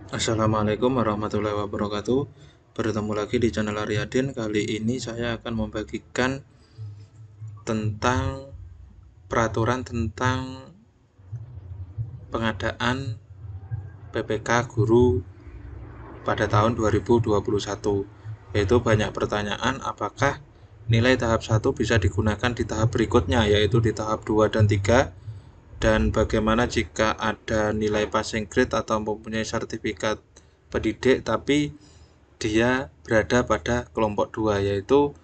Assalamualaikum warahmatullahi wabarakatuh. Bertemu lagi di channel Aryadin. Kali ini saya akan membagikan tentang peraturan tentang pengadaan PPK guru pada tahun 2021. Yaitu banyak pertanyaan apakah nilai tahap 1 bisa digunakan di tahap berikutnya, yaitu di tahap 2 dan 3, dan bagaimana jika ada nilai passing grade atau mempunyai sertifikat pendidik tapi dia berada pada kelompok 2, yaitu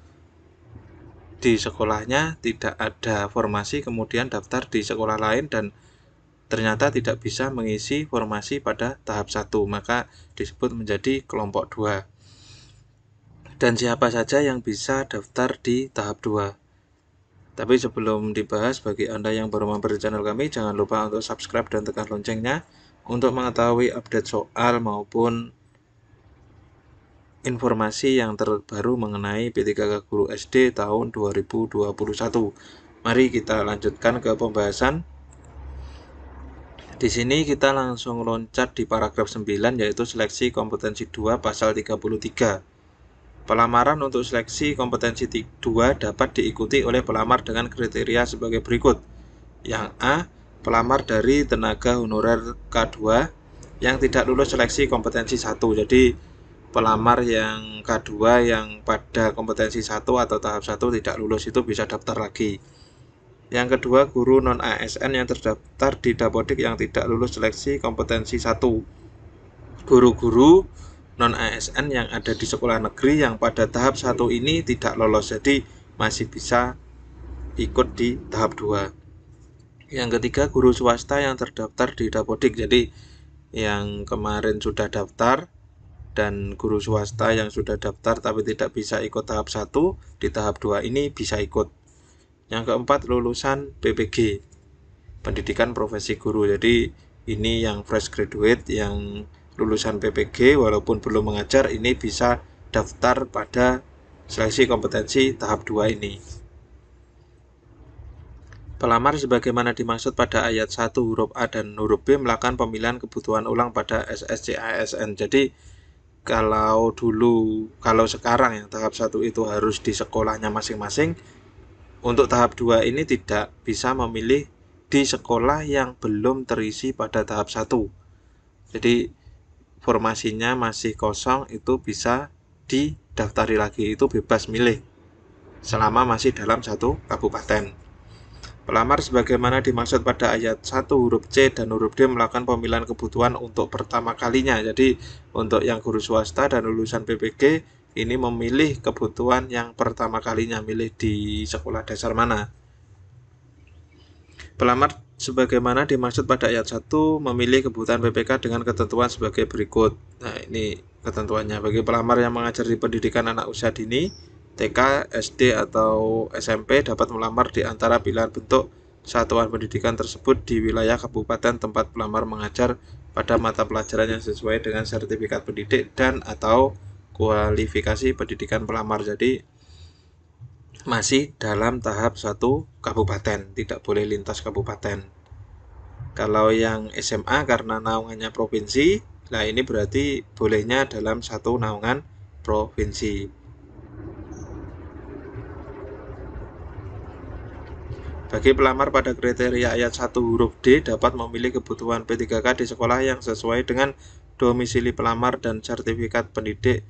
di sekolahnya tidak ada formasi, kemudian daftar di sekolah lain dan ternyata tidak bisa mengisi formasi pada tahap 1, maka disebut menjadi kelompok 2. Dan siapa saja yang bisa daftar di tahap 2. Tapi sebelum dibahas, bagi Anda yang baru mampir di channel kami, jangan lupa untuk subscribe dan tekan loncengnya untuk mengetahui update soal maupun informasi yang terbaru mengenai P3K Guru SD tahun 2021. Mari kita lanjutkan ke pembahasan. Di sini kita langsung loncat di paragraf 9, yaitu seleksi kompetensi 2 pasal 33. Pelamaran untuk seleksi kompetensi 2 dapat diikuti oleh pelamar dengan kriteria sebagai berikut. Yang A, pelamar dari tenaga honorer K2 yang tidak lulus seleksi kompetensi 1. Jadi pelamar yang K2 yang pada kompetensi 1 atau tahap 1 tidak lulus itu bisa daftar lagi. Yang kedua, guru non-ASN yang terdaftar di Dapodik yang tidak lulus seleksi kompetensi 1. Guru-guru non-ASN yang ada di sekolah negeri yang pada tahap 1 ini tidak lolos, jadi masih bisa ikut di tahap 2. Yang ketiga, guru swasta yang terdaftar di Dapodik, jadi yang kemarin sudah daftar dan guru swasta yang sudah daftar tapi tidak bisa ikut tahap 1, di tahap 2 ini bisa ikut. Yang keempat, lulusan PPG, pendidikan profesi guru. Jadi ini yang fresh graduate, yang lulusan PPG walaupun belum mengajar, ini bisa daftar pada seleksi kompetensi tahap 2 ini. Pelamar sebagaimana dimaksud pada ayat 1 huruf A dan huruf B melakukan pemilihan kebutuhan ulang pada SSC ASN. Jadi kalau sekarang yang tahap 1 itu harus di sekolahnya masing-masing, untuk tahap 2 ini tidak bisa memilih di sekolah yang belum terisi pada tahap 1. Jadi formasinya masih kosong, itu bisa didaftari lagi, itu bebas milih selama masih dalam satu kabupaten. Pelamar sebagaimana dimaksud pada ayat 1 huruf C dan huruf D melakukan pemilihan kebutuhan untuk pertama kalinya. Jadi untuk yang guru swasta dan lulusan PPG ini memilih kebutuhan yang pertama kalinya, milih di sekolah dasar mana. Pelamar sebagaimana dimaksud pada ayat 1 memilih kebutuhan PPK dengan ketentuan sebagai berikut. Nah, ini ketentuannya. Bagi pelamar yang mengajar di pendidikan anak usia dini, TK, SD, atau SMP dapat melamar di antara pilihan bentuk satuan pendidikan tersebut di wilayah kabupaten tempat pelamar mengajar pada mata pelajaran yang sesuai dengan sertifikat pendidik dan atau kualifikasi pendidikan pelamar. Jadi masih dalam tahap satu kabupaten, tidak boleh lintas kabupaten. Kalau yang SMA karena naungannya provinsi, nah ini berarti bolehnya dalam satu naungan provinsi. Bagi pelamar pada kriteria ayat 1 huruf D dapat memilih kebutuhan P3K di sekolah yang sesuai dengan domisili pelamar dan sertifikat pendidik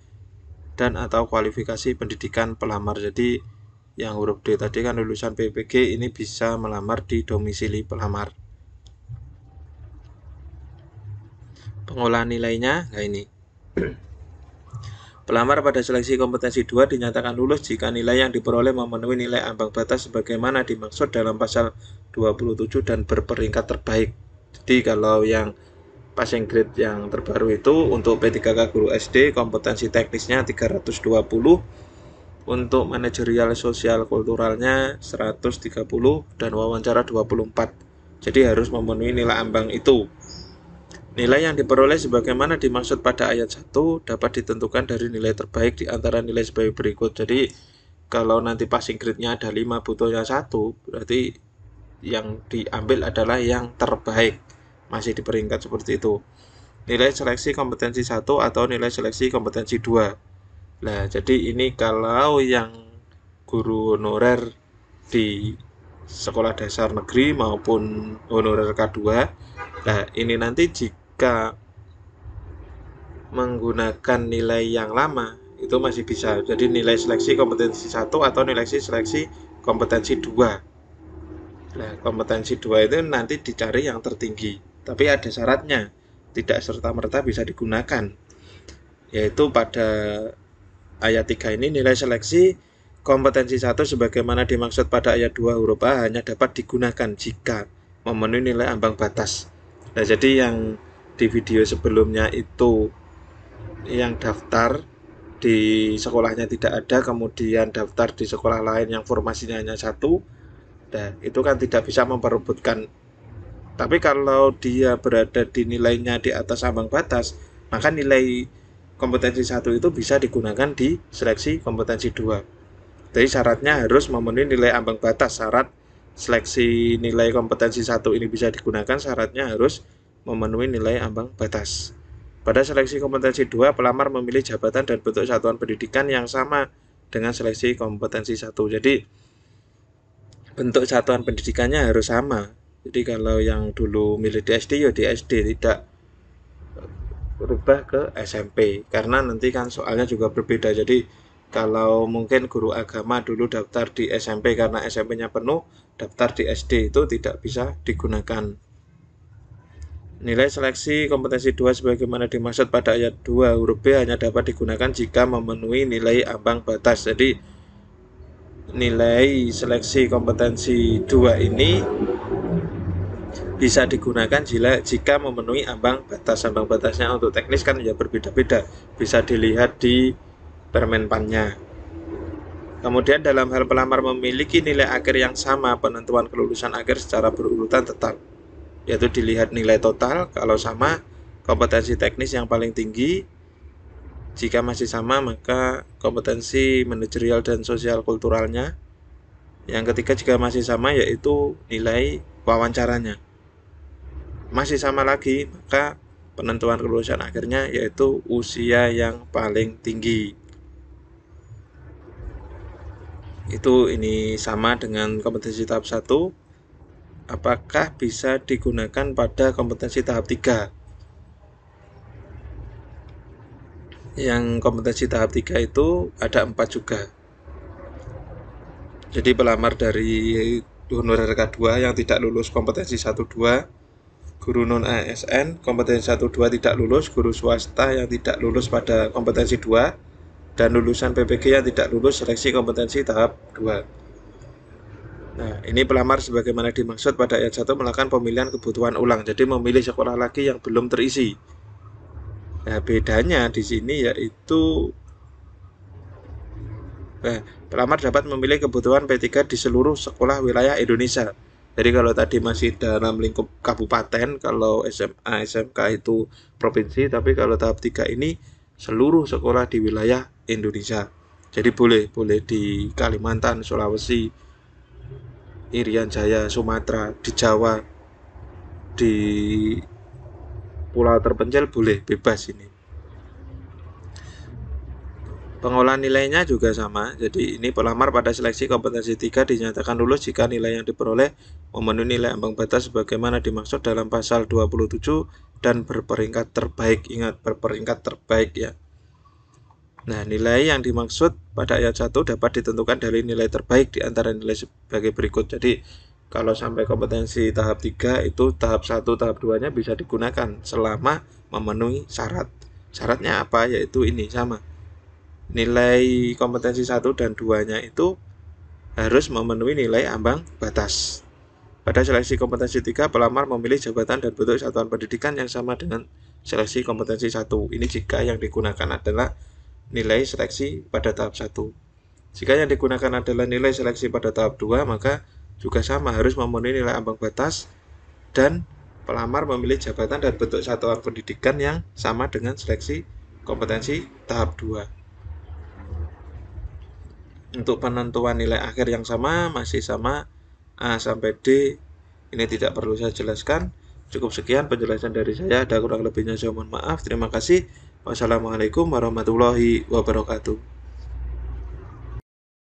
dan atau kualifikasi pendidikan pelamar. Jadi yang huruf D tadi kan lulusan PPG, ini bisa melamar di domisili pelamar. Pengolahan nilainya, nah ini. Pelamar pada seleksi kompetensi 2 dinyatakan lulus jika nilai yang diperoleh memenuhi nilai ambang batas sebagaimana dimaksud dalam pasal 27 dan berperingkat terbaik. Jadi kalau yang passing grade yang terbaru itu untuk P3K Guru SD kompetensi teknisnya 320, untuk manajerial sosial kulturalnya 130 dan wawancara 24. Jadi harus memenuhi nilai ambang itu. Nilai yang diperoleh sebagaimana dimaksud pada ayat 1 dapat ditentukan dari nilai terbaik di antara nilai sebagai berikut. Jadi kalau nanti passing grade-nya ada 5, butuhnya 1, berarti yang diambil adalah yang terbaik, masih di peringkat seperti itu. nilai seleksi kompetensi 1 atau nilai seleksi kompetensi 2. Nah, jadi ini kalau yang guru honorer di sekolah dasar negeri maupun honorer K2. Nah, ini nanti jika menggunakan nilai yang lama itu masih bisa. Jadi nilai seleksi kompetensi 1 atau nilai seleksi kompetensi 2. Nah, kompetensi 2 itu nanti dicari yang tertinggi. Tapi ada syaratnya. Tidak serta-merta bisa digunakan. Yaitu pada ayat 3 ini nilai seleksi kompetensi 1 sebagaimana dimaksud pada ayat 2 huruf A hanya dapat digunakan jika memenuhi nilai ambang batas. Nah, jadi yang di video sebelumnya itu yang daftar di sekolahnya tidak ada, kemudian daftar di sekolah lain yang formasinya hanya 1, nah itu kan tidak bisa memperebutkan. Tapi kalau dia berada di nilainya di atas ambang batas, maka nilai kompetensi 1 itu bisa digunakan di seleksi kompetensi 2. Jadi syaratnya harus memenuhi nilai ambang batas. Syarat seleksi nilai kompetensi 1 ini bisa digunakan, syaratnya harus memenuhi nilai ambang batas. Pada seleksi kompetensi 2, pelamar memilih jabatan dan bentuk satuan pendidikan yang sama dengan seleksi kompetensi 1. Jadi bentuk satuan pendidikannya harus sama. Jadi kalau yang dulu milih di SD, ya di SD, tidak berubah ke SMP. Karena nanti kan soalnya juga berbeda. Jadi kalau mungkin guru agama dulu daftar di SMP karena SMP-nya penuh, daftar di SD itu tidak bisa digunakan. Nilai seleksi kompetensi 2 sebagaimana dimaksud pada ayat 2 huruf B hanya dapat digunakan jika memenuhi nilai ambang batas. Jadi nilai seleksi kompetensi 2 ini bisa digunakan jika memenuhi ambang batas. Ambang batasnya untuk teknis kan ya berbeda-beda, bisa dilihat di permenpannya. Kemudian dalam hal pelamar memiliki nilai akhir yang sama, penentuan kelulusan akhir secara berurutan tetap, yaitu dilihat nilai total. Kalau sama, kompetensi teknis yang paling tinggi. Jika masih sama, maka kompetensi manajerial dan sosial kulturalnya. Yang ketiga, jika masih sama, yaitu nilai wawancaranya. Masih sama lagi, maka penentuan kelulusan akhirnya yaitu usia yang paling tinggi. Itu ini sama dengan kompetensi tahap 1. Apakah bisa digunakan pada kompetensi tahap 3? Yang kompetensi tahap 3 itu ada 4 juga. Jadi pelamar dari honorer K2 yang tidak lulus kompetensi 1-2, guru non ASN kompetensi 1-2 tidak lulus, guru swasta yang tidak lulus pada kompetensi 2, dan lulusan PPG yang tidak lulus seleksi kompetensi tahap 2. Nah, ini pelamar sebagaimana dimaksud pada ayat 1 melakukan pemilihan kebutuhan ulang. Jadi memilih sekolah lagi yang belum terisi. Nah, bedanya di sini yaitu pelamar dapat memilih kebutuhan P3 di seluruh sekolah wilayah Indonesia. Jadi kalau tadi masih dalam lingkup kabupaten, kalau SMA, SMK itu provinsi, tapi kalau tahap 3 ini seluruh sekolah di wilayah Indonesia. Jadi boleh di Kalimantan, Sulawesi, Irian Jaya, Sumatera, di Jawa, di pulau terpencil boleh, bebas ini. Pengolahan nilainya juga sama. Jadi ini pelamar pada seleksi kompetensi 3 dinyatakan lulus jika nilai yang diperoleh memenuhi nilai ambang batas sebagaimana dimaksud dalam pasal 27 dan berperingkat terbaik. Ingat, berperingkat terbaik ya. Nah, nilai yang dimaksud pada ayat 1 dapat ditentukan dari nilai terbaik di antara nilai sebagai berikut. Jadi kalau sampai kompetensi tahap 3 itu tahap 1, tahap 2-nya bisa digunakan selama memenuhi syarat. Syaratnya apa? Yaitu ini sama. Nilai kompetensi 1 dan 2-nya itu harus memenuhi nilai ambang batas. Pada seleksi kompetensi 3, pelamar memilih jabatan dan bentuk satuan pendidikan yang sama dengan seleksi kompetensi 1. Ini jika yang digunakan adalah nilai seleksi pada tahap 1. Jika yang digunakan adalah nilai seleksi pada tahap 2, maka juga sama harus memenuhi nilai ambang batas dan pelamar memilih jabatan dan bentuk satuan pendidikan yang sama dengan seleksi kompetensi tahap 2. Untuk penentuan nilai akhir yang sama masih sama A sampai D, ini tidak perlu saya jelaskan. Cukup sekian penjelasan dari saya, ada kurang lebihnya saya mohon maaf. Terima kasih. Wassalamualaikum warahmatullahi wabarakatuh.